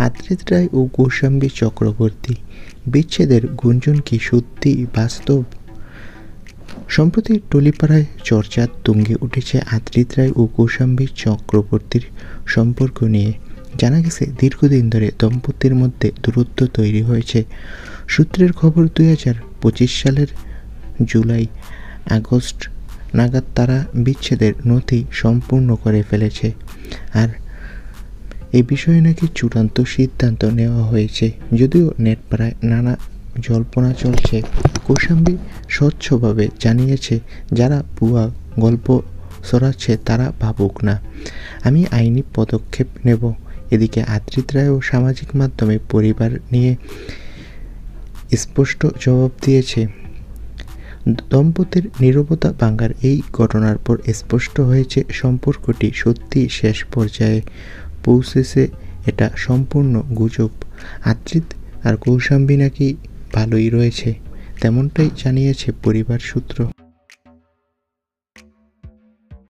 আদ্রিত রায় ও কৌশাম্বী চক্রবর্তী বিচ্ছেদের গুঞ্জন কি সত্যি বাস্তব? সম্প্রতি টলিপাড়ায় চর্চার তুঙ্গে উঠেছে আদ্রিত রায় ও কৌশাম্বী চক্রবর্তীর সম্পর্ক নিয়ে। জানা গেছে দীর্ঘদিন ধরে দম্পতির মধ্যে দূরত্ব তৈরি হয়েছে। সূত্রের খবর 2025 সালের জুলাই আগস্ট নাগাদ তারা বিচ্ছেদের নথি সম্পূর্ণ করে ফেলেছে। আর এ বিষয়ে নাকি চূড়ান্ত সিদ্ধান্ত নেওয়া হয়েছে। যদিও নেটপাড়ায় নানা জল্পনা চলছে, কৌশাম্বী স্বচ্ছভাবে জানিয়েছে যারা ভুয়া গল্প ছড়াচ্ছে তারা ভাবুক না, আমি আইনি পদক্ষেপ নেব। এদিকে আদ্রিত রায়ও সামাজিক মাধ্যমে পরিবার নিয়ে স্পষ্ট জবাব দিয়েছে। দম্পতির নীরবতা ভাঙার এই ঘটনার পর স্পষ্ট হয়েছে সম্পর্কটি সত্যি শেষ পর্যায়ে পৌঁছেছে। এটা সম্পূর্ণ গুজব। আদ্রিত আর কৌশাম্বী নাকি ভালোই রয়েছে, তেমনটাই জানিয়েছে পরিবার সূত্র।